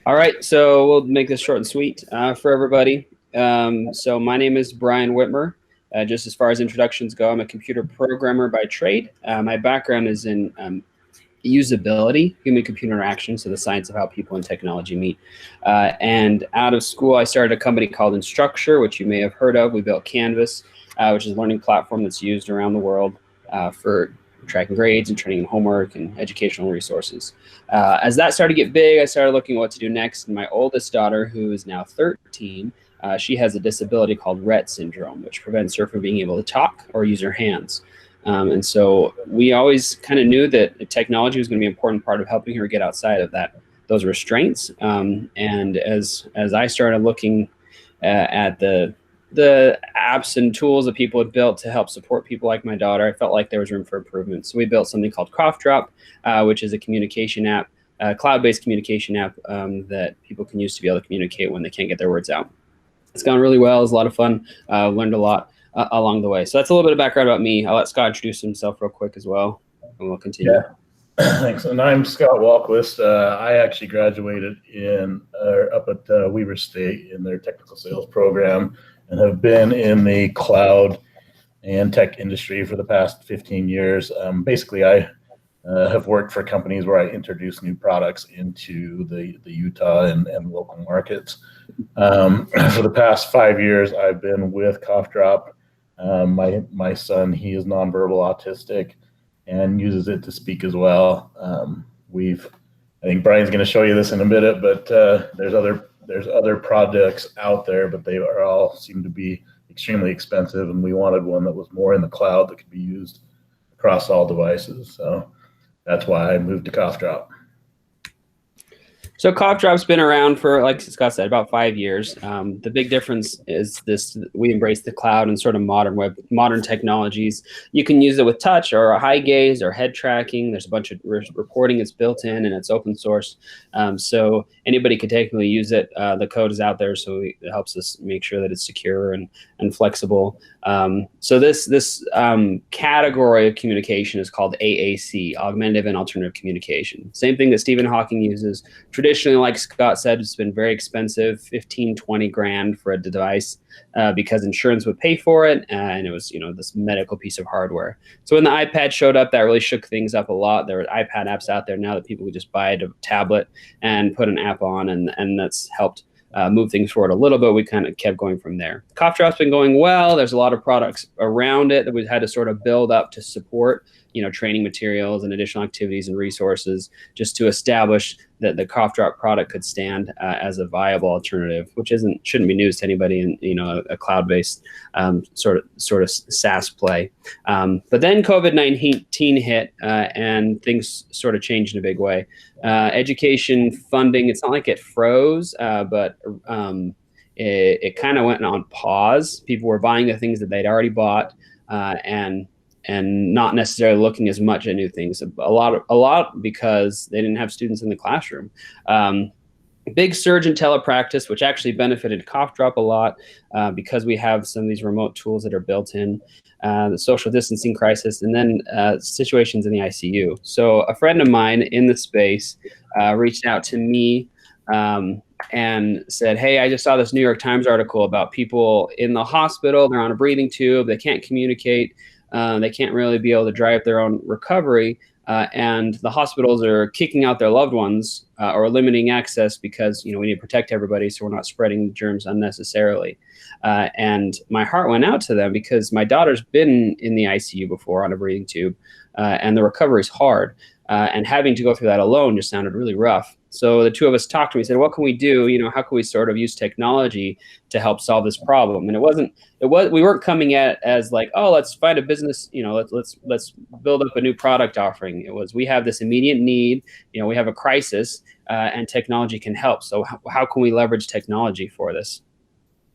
All right, so we'll make this short and sweet for everybody. So my name is Brian Whitmer. Just as far as introductions go, I'm a computer programmer by trade. My background is in usability, human-computer interaction, so the science of how people and technology meet. And out of school, I started a company called Instructure, which you may have heard of. We built Canvas, which is a learning platform that's used around the world for tracking grades and training and homework and educational resources. As that started to get big, I started looking at what to do next. And my oldest daughter, who is now 13, she has a disability called Rett syndrome, which prevents her from being able to talk or use her hands. And so we always kind of knew that technology was going to be an important part of helping her get outside of those restraints. And as I started looking at the apps and tools that people had built to help support people like my daughter, I felt like there was room for improvement. So we built something called Cough Drop, which is a communication app, a cloud-based communication app that people can use to be able to communicate when they can't get their words out. It's gone really well. It was a lot of fun. Learned a lot along the way. So that's a little bit of background about me. I'll let Scott introduce himself real quick as well, and we'll continue. Yeah. Thanks. And I'm Scott Walquist. I actually graduated up at Weber State in their technical sales program and have been in the cloud and tech industry for the past 15 years. Basically, I have worked for companies where I introduce new products into the Utah and local markets. For the past 5 years, I've been with Cough Drop. My son, he is nonverbal autistic and uses it to speak as well. I think Brian's going to show you this in a minute, but there's other projects out there, but they all seem to be extremely expensive, and we wanted one that was more in the cloud that could be used across all devices. So that's why I moved to Cough Drop. So Cough Drop's been around for, like Scott said, about 5 years. The big difference is we embrace the cloud and sort of modern technologies. You can use it with touch or a high gaze or head tracking. There's a bunch of reporting that's built in, and it's open source. So anybody could technically use it. The code is out there, so it helps us make sure that it's secure and flexible. So this category of communication is called AAC, Augmentative and Alternative Communication. Same thing that Stephen Hawking uses. Traditionally, like Scott said, it's been very expensive, 15, 20 grand for a device because insurance would pay for it. And it was, this medical piece of hardware. So when the iPad showed up, that really shook things up a lot. There are iPad apps out there now that people could just buy a tablet and put an app on, and that's helped move things forward a little bit. We kind of kept going from there. Cough Drop's been going well. There's a lot of products around it that we've had to sort of build up to support, training materials and additional activities and resources just to establish that the Cough Drop product could stand as a viable alternative, which shouldn't be news to anybody in a cloud-based sort of SaaS play. But then COVID-19 hit and things sort of changed in a big way. Education funding, it's not like it froze, but it kind of went on pause. People were buying the things that they'd already bought and not necessarily looking as much at new things. A lot because they didn't have students in the classroom. Big surge in telepractice, which actually benefited Cough Drop a lot because we have some of these remote tools that are built in, the social distancing crisis, and then situations in the ICU. So a friend of mine in the space reached out to me and said, hey, I just saw this New York Times article about people in the hospital. They're on a breathing tube. They can't communicate. They can't really be able to drive their own recovery. And the hospitals are kicking out their loved ones or limiting access because, we need to protect everybody so we're not spreading germs unnecessarily. And my heart went out to them because my daughter's been in the ICU before on a breathing tube, and the recovery is hard. And having to go through that alone just sounded really rough. So the two of us talked to me and said, what can we do? How can we sort of use technology to help solve this problem? And we weren't coming at it as like, oh, let's find a business, let's build up a new product offering. It was, we have this immediate need, we have a crisis, and technology can help. So how can we leverage technology for this?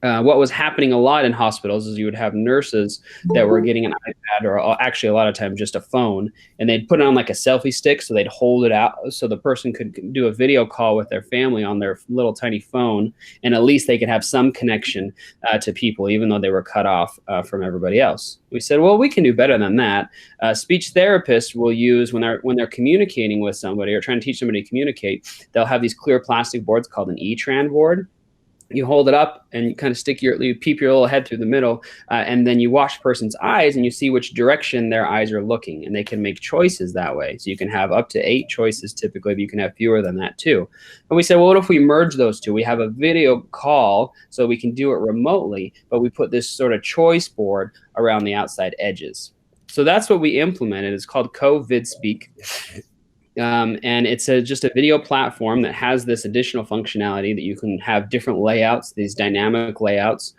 what was happening a lot in hospitals is you would have nurses that were getting an iPad, or actually a lot of times just a phone, and they'd put it on like a selfie stick, so they'd hold it out so the person could do a video call with their family on their little tiny phone, and at least they could have some connection to people, even though they were cut off from everybody else. We said, well, we can do better than that. Speech therapists will use, when they're communicating with somebody or trying to teach somebody to communicate, they'll have these clear plastic boards called an E-Tran board. You hold it up and you kind of you peep your little head through the middle, and then you watch the person's eyes and you see which direction their eyes are looking, and they can make choices that way. So you can have up to 8 choices typically, but you can have fewer than that too. And we said, well, what if we merge those two? We have a video call so we can do it remotely, but we put this sort of choice board around the outside edges. So that's what we implemented. It's called CoVidSpeak. And it's just a video platform that has this additional functionality that you can have different layouts, these dynamic layouts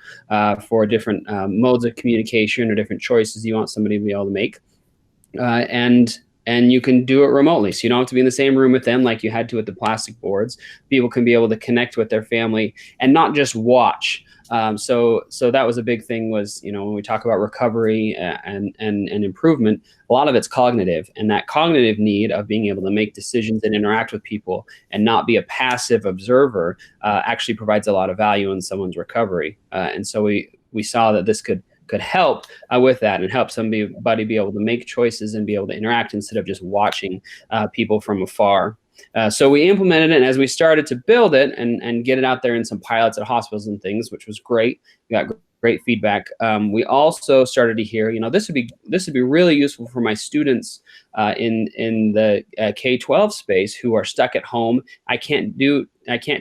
for different modes of communication or different choices you want somebody to be able to make. And you can do it remotely. So you don't have to be in the same room with them like you had to with the plastic boards. People can be able to connect with their family and not just watch. So that was a big thing, was, when we talk about recovery and improvement, a lot of it's cognitive, and that cognitive need of being able to make decisions and interact with people and not be a passive observer actually provides a lot of value in someone's recovery. And so we saw that this could help with that and help somebody be able to make choices and be able to interact instead of just watching people from afar. So we implemented it, and as we started to build it and get it out there in some pilots at hospitals and things, which was great, we got great feedback. We also started to hear, this would be really useful for my students in the K-12 space who are stuck at home. I can't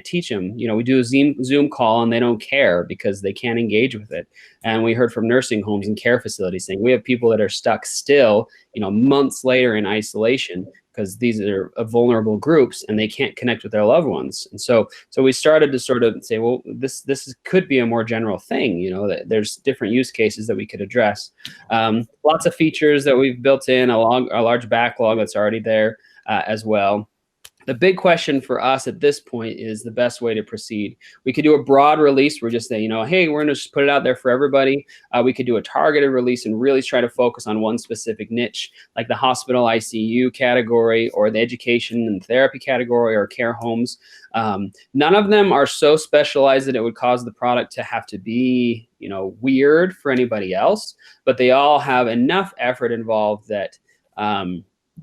teach them. We do a Zoom call and they don't care because they can't engage with it. And we heard from nursing homes and care facilities saying we have people that are stuck still, months later in isolation, because these are vulnerable groups and they can't connect with their loved ones. And so we started to sort of say, well, this could be a more general thing, that there's different use cases that we could address. Lots of features that we've built in, a large backlog that's already there as well. The big question for us at this point is the best way to proceed. We could do a broad release. We're just saying, hey, we're going to just put it out there for everybody. We could do a targeted release and really try to focus on one specific niche, like the hospital ICU category or the education and therapy category or care homes. None of them are so specialized that it would cause the product to have to be, weird for anybody else, but they all have enough effort involved that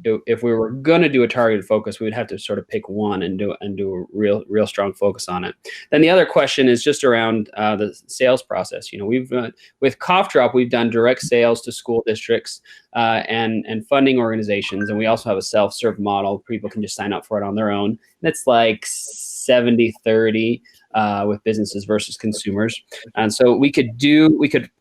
if we were going to do a targeted focus, we would have to sort of pick one and do a real strong focus on it. Then the other question is just around the sales process. We've with Cough Drop, we've done direct sales to school districts and funding organizations, and we also have a self-serve model. People can just sign up for it on their own. That's like 70-30 with businesses versus consumers. And so we could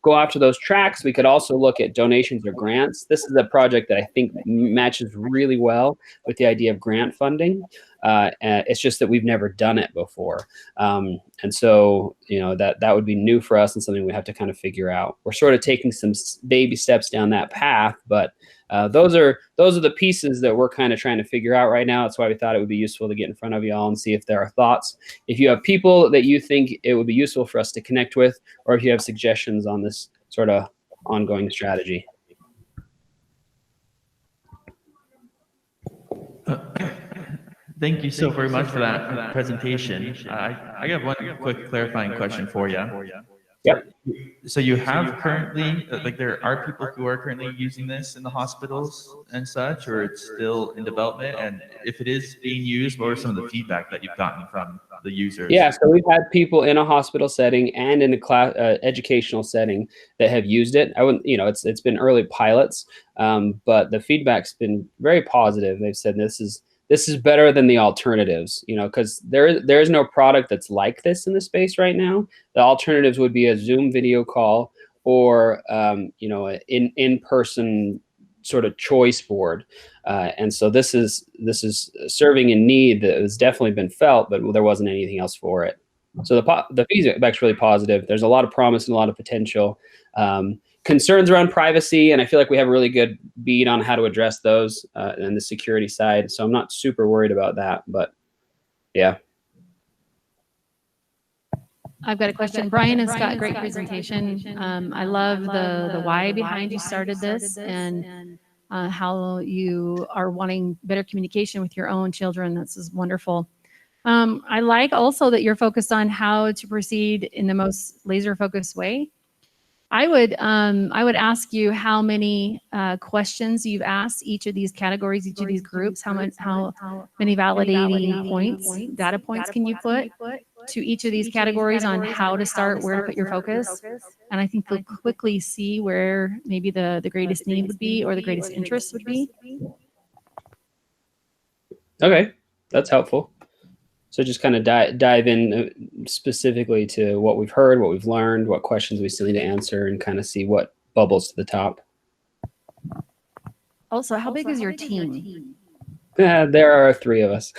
go after those tracks. We could also look at donations or grants. This is a project that I think matches really well with the idea of grant funding. It's just that we've never done it before. And so, that would be new for us and something we have to kind of figure out. We're sort of taking some baby steps down that path, but those are the pieces that we're kind of trying to figure out right now. That's why we thought it would be useful to get in front of y'all and see if there are thoughts. If you have people that you think it would be useful for us to connect with, or if you have suggestions on this sort of ongoing strategy. Thank you so very much for that presentation. I got one quick clarifying question for you. Yep. So you have currently, there are people who are currently using this in the hospitals and such, or it's still in development? And if it is being used, what are some of the feedback that you've gotten from the users? Yeah, so we've had people in a hospital setting and in a class educational setting that have used it. I wouldn't, it's been early pilots, but the feedback's been very positive. They've said this is better than the alternatives, because there is no product that's like this in the space right now. The alternatives would be a Zoom video call or, an in-person sort of choice board. And so this is serving a need that has definitely been felt, but there wasn't anything else for it. So the feedback's really positive. There's a lot of promise and a lot of potential. Concerns around privacy, and I feel like we have a really good beat on how to address those and the security side. So I'm not super worried about that, but yeah. I've got a question. Brian and Scott, great presentation. I love the why behind you started this and how you are wanting better communication with your own children. This is wonderful. I like also that you're focused on how to proceed in the most laser focused way. I would ask you how many questions you've asked each of these categories, each of these groups. How many validating points, data points can you put to each of these categories on how to start, where to put your focus? And I think you'll quickly see where maybe the greatest need would be or the greatest interest would be. Okay, that's helpful. So just kind of dive in specifically to what we've heard, what we've learned, what questions we still need to answer, and kind of see what bubbles to the top. Also, how big is your team? There are 3 of us.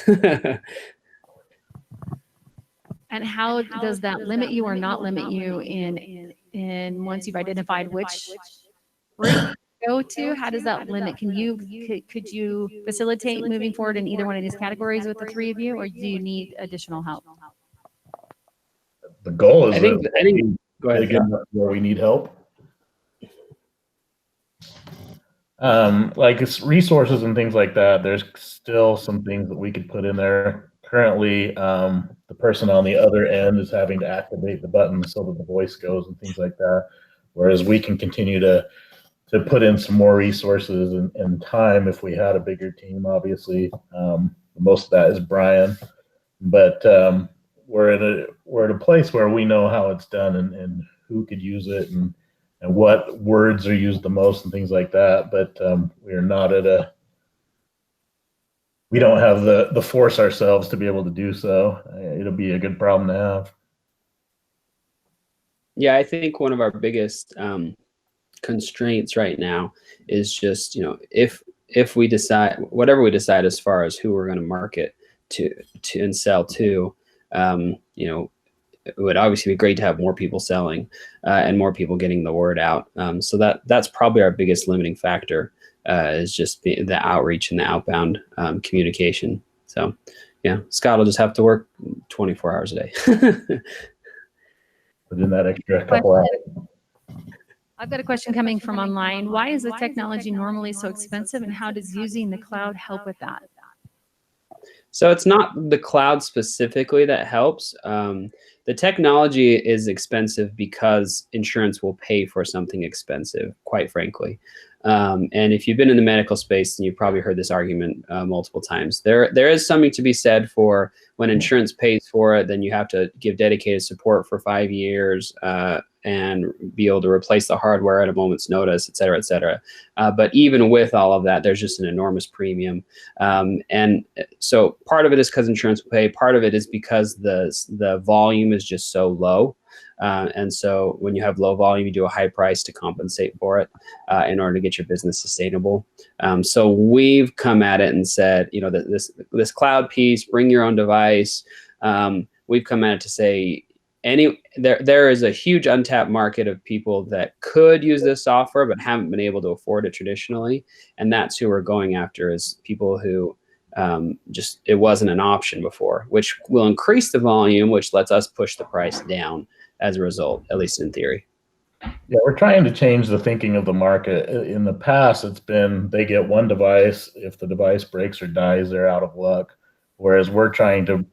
And how does that limit you or not limit you in once you've identified which route to go to? How does that limit? Could you facilitate moving forward in either one of these categories with the 3 of you, or do you need additional help? The goal is I think go ahead. Where we need help. Like it's resources and things like that. There's still some things that we could put in there. Currently, the person on the other end is having to activate the button so that the voice goes and things like that. Whereas we can continue to put in some more resources and time if we had a bigger team, obviously. Most of that is Brian. But we're at a place where we know how it's done and who could use it and what words are used the most and things like that. But we're not we don't have the force ourselves to be able to do so. It'll be a good problem to have. Yeah, I think one of our biggest constraints right now is just, if we decide, whatever we decide as far as who we're going to market to and sell to, it would obviously be great to have more people selling and more people getting the word out. So that's probably our biggest limiting factor. Is just the outreach and the outbound communication. So, yeah, Scott will just have to work 24 hours a day. Put in that extra couple hours. I've got a question coming from online. Why is the technology normally so expensive, and how does using the cloud help with that? So it's not the cloud specifically that helps. The technology is expensive because insurance will pay for something expensive, quite frankly. And if you've been in the medical space, then you've probably heard this argument multiple times. There is something to be said for when insurance pays for it, then you have to give dedicated support for 5 years and be able to replace the hardware at a moment's notice, et cetera, et cetera. But even with all of that, there's just an enormous premium. And so part of it is because insurance will pay. Part of it is because the volume is just so low. And so when you have low volume, you do a high price to compensate for it in order to get your business sustainable. So we've come at it and said, this cloud piece, bring your own device. We've come at it to say, there is a huge untapped market of people that could use this software but haven't been able to afford it traditionally, and that's who we're going after, is people who just it wasn't an option before, which will increase the volume, which lets us push the price down as a result, at least in theory. Yeah, we're trying to change the thinking of the market. In the past, it's been they get one device. If the device breaks or dies, they're out of luck. Whereas we're trying to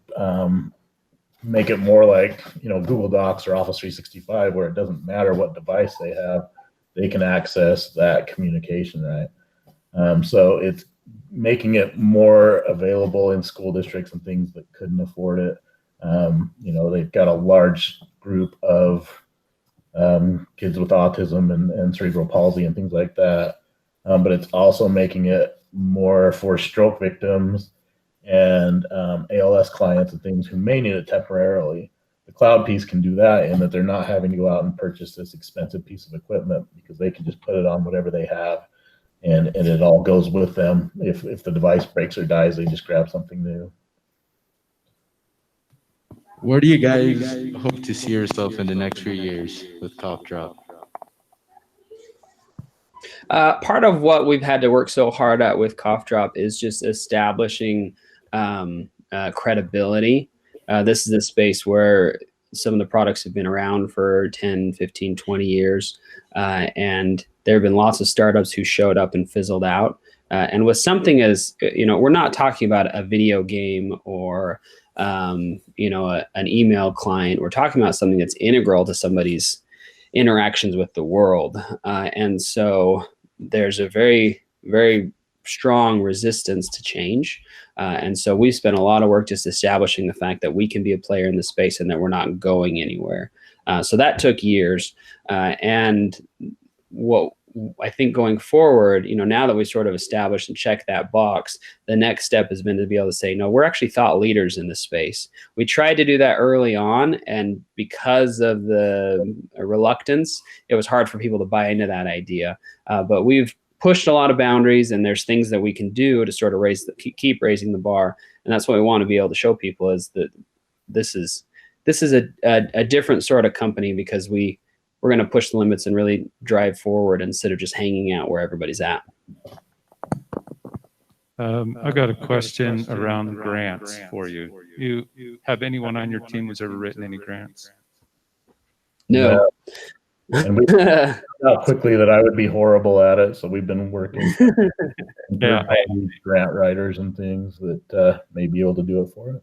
make it more like Google Docs or Office 365, where it doesn't matter what device they have, they can access that communication, right? So it's making it more available in school districts and things that couldn't afford it. They've got a large group of kids with autism and cerebral palsy and things like that. But it's also making it more for stroke victims and ALS clients and things who may need it temporarily. The cloud piece can do that, in that they're not having to go out and purchase this expensive piece of equipment, because they can just put it on whatever they have, and it all goes with them. If the device breaks or dies, they just grab something new. Where do you guys hope to see yourself in the next few years with Cough Drop? Part of what we've had to work so hard at with Cough Drop is just establishing credibility. This is a space where some of the products have been around for 10, 15, 20 years. And there have been lots of startups who showed up and fizzled out. And with something as, we're not talking about a video game or, an email client. We're talking about something that's integral to somebody's interactions with the world. And so there's a very, very strong resistance to change. And so we spent a lot of work just establishing the fact that we can be a player in the space and that we're not going anywhere. So that took years. And what I think going forward, now that we sort of established and checked that box, the next step has been to be able to say, no, we're actually thought leaders in this space. We tried to do that early on, and because of the reluctance, it was hard for people to buy into that idea. But we've pushed a lot of boundaries, and there's things that we can do to sort of keep raising the bar. And that's what we want to be able to show people, is that this is a different sort of company, because we're going to push the limits and really drive forward instead of just hanging out where everybody's at. I got a question around grants for you. You have anyone on your team who's ever written any grants? No. And we found out quickly that I would be horrible at it, so we've been working. Grant writers and things that may be able to do it for us.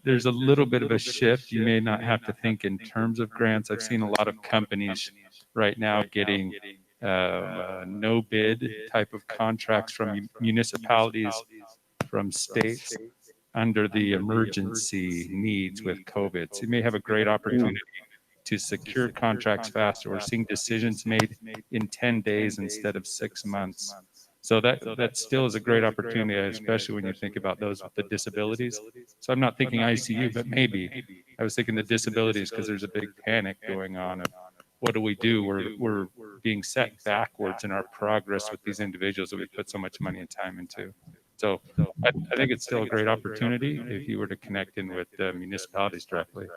There's a little bit of a shift. You may not have to think in terms of grants. I've seen a lot of companies right now getting no bid type of contracts from municipalities, from states under the emergency needs with COVID. So you may have a great opportunity to secure contracts faster. We're seeing decisions made in 10 days instead of 6 months. So that still is a great opportunity, especially when you think about those with the disabilities. So I'm not thinking ICU, but maybe I was thinking the disabilities, because there's a big panic going on of what do we do? We're being set backwards in our progress with these individuals that we put so much money and time into. So I think it's still a great opportunity if you were to connect in with the municipalities directly.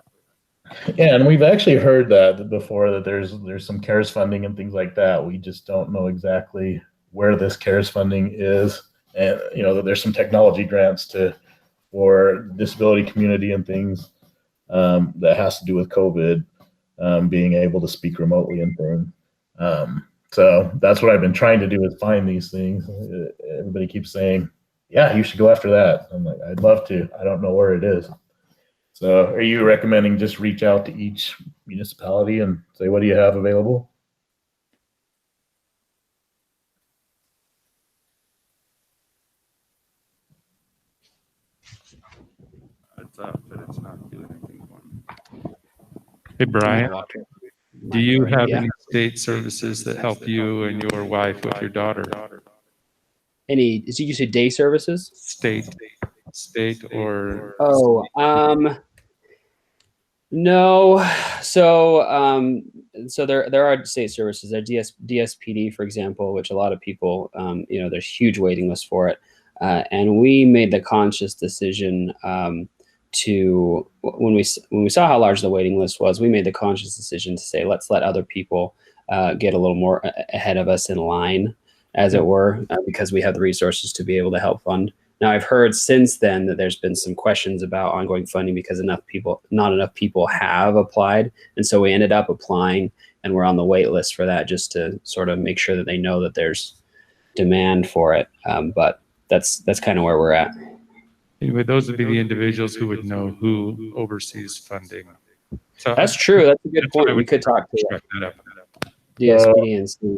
Yeah, and we've actually heard that before, that there's some CARES funding and things like that. We just don't know exactly where this CARES funding is, and that there's some technology grants for disability community and things that has to do with COVID, being able to speak remotely and things. So that's what I've been trying to do, is find these things. Everybody keeps saying, yeah, you should go after that. I'm like, I'd love to. I don't know where it is. So are you recommending just reach out to each municipality and say, what do you have available? But it's not doing anything for me. Hey, Brian, do you have any state services that help you and your wife with your daughter? Did you say day services? State or? No. So there are state services. There DSPD, for example, which a lot of people, there's huge waiting lists for it. And we made the conscious decision to, when we saw how large the waiting list was, we made the conscious decision to say, let's let other people get a little more ahead of us in line, as it were, because we have the resources to be able to help fund. Now, I've heard since then that there's been some questions about ongoing funding because not enough people have applied. And so we ended up applying, and we're on the wait list for that, just to sort of make sure that they know that there's demand for it. But that's kind of where we're at. Anyway, those would be the individuals who would know who oversees funding. So that's true. That's a good point. We could talk to DSPD and see.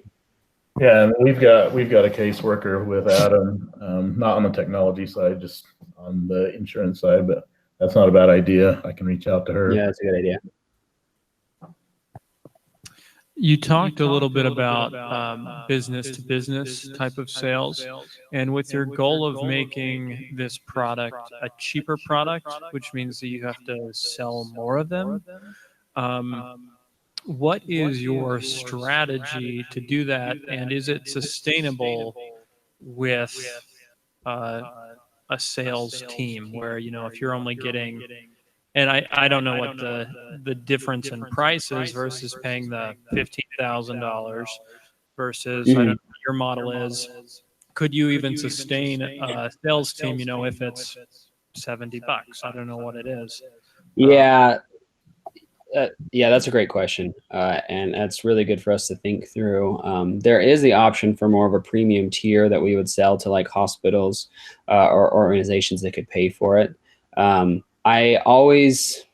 Yeah, and we've got a caseworker with Adam, not on the technology side, just on the insurance side, but that's not a bad idea. I can reach out to her. Yeah, that's a good idea. You talked a little bit about business to business type of sales, and with your goal of making this product a cheaper product, which means that you have to sell more of them. What is your strategy to do that, and is it sustainable with a sales team where, if you're only getting, and I don't know what the difference in price is versus paying the $15,000 versus I don't know what your model is. Could you even sustain a sales team, if it's $70? I don't know what it is. Yeah. Yeah, that's a great question, and that's really good for us to think through. There is the option for more of a premium tier that we would sell to like hospitals or organizations that could pay for it. I always,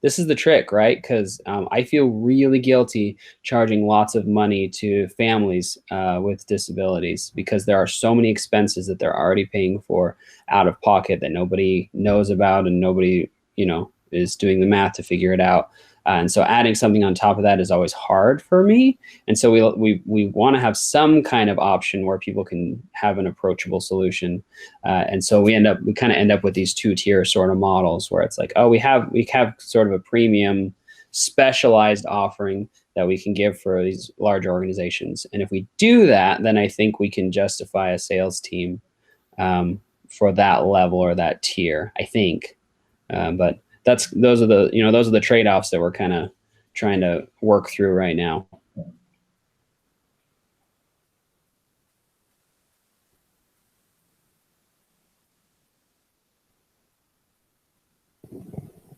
this is the trick, right? Because I feel really guilty charging lots of money to families with disabilities because there are so many expenses that they're already paying for out of pocket that nobody knows about and nobody, is doing the math to figure it out. And so adding something on top of that is always hard for me. And so we want to have some kind of option where people can have an approachable solution. And so we kind of end up with these 2-tier sort of models where it's like, oh, we have sort of a premium specialized offering that we can give for these large organizations. And if we do that, then I think we can justify a sales team for that level or that tier, I think. But those are the trade-offs that we're kind of trying to work through right now.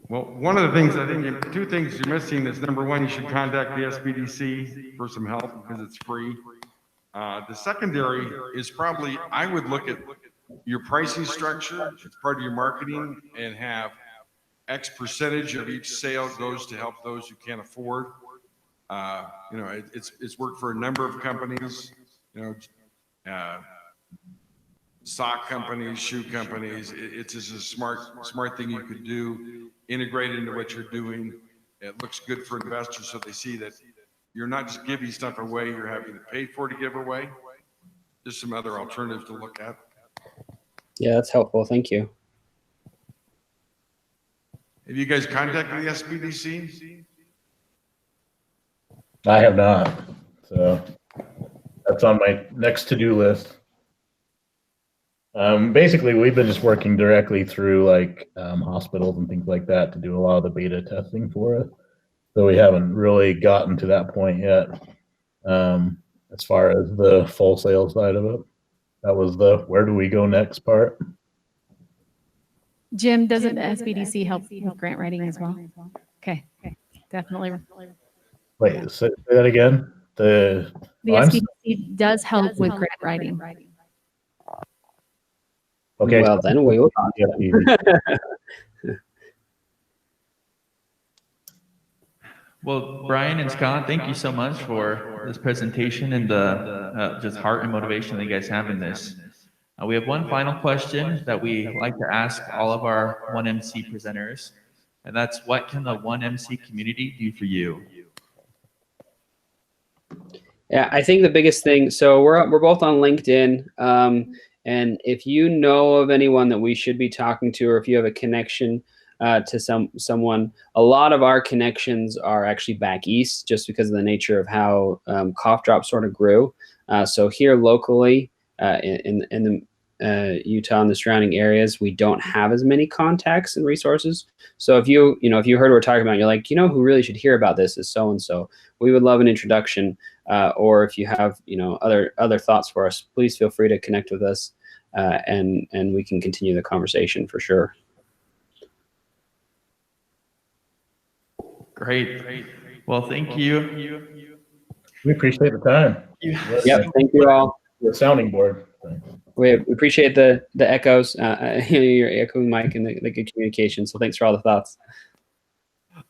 Well, one of the things, I think, two things you're missing is, number one, you should contact the SBDC for some help because it's free. The secondary is probably, I would look at your pricing structure as part of your marketing and have X percentage of each sale goes to help those who can't afford. It's worked for a number of companies, sock companies, shoe companies. It's just a smart thing you could do, integrate into what you're doing. It looks good for investors so they see that you're not just giving stuff away, you're having to pay for it to give away. There's some other alternatives to look at. Yeah, that's helpful. Thank you. Have you guys contacted the SBDC? I have not. So that's on my next to-do list. Basically, we've been just working directly through like hospitals and things like that to do a lot of the beta testing for us. So we haven't really gotten to that point yet as far as the full sales side of it. That was the where do we go next part. Jim, doesn't the SBDC help with grant writing as well? Okay, definitely. Wait, say that again. The SBDC does help with grant writing. Okay. Well, then we will. Well, Brian and Scott, thank you so much for this presentation and the just heart and motivation that you guys have in this. We have one final question that we like to ask all of our 1MC presenters, and that's, what can the 1MC community do for you? Yeah, I think the biggest thing, so we're both on LinkedIn, and if you know of anyone that we should be talking to, or if you have a connection to someone, a lot of our connections are actually back east just because of the nature of how Cough Drop sort of grew. So here locally in the Utah and the surrounding areas, we don't have as many contacts and resources. So if you heard what we're talking about, you're like, who really should hear about this is so-and-so. We would love an introduction, or if you have other thoughts for us, please feel free to connect with us, and we can continue the conversation for sure. Great. Well, thank you. We appreciate the time. Yeah, thank you all. The sounding board. We appreciate the echoes, your echoing mic, and the good communication. So thanks for all the thoughts.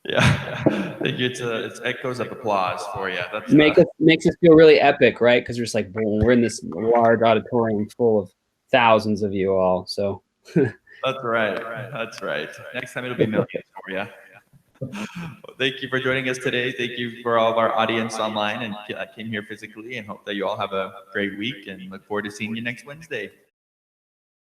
Yeah, thank you. It's echoes of applause for you. That's makes us feel really epic, right? Because we're just like, boom, we're in this large auditorium full of thousands of you all. So that's right. That's right. Next time it'll be millions for you. Well, thank you for joining us today. Thank you for all of our audience online and came here physically, and hope that you all have a great week and look forward to seeing you next Wednesday.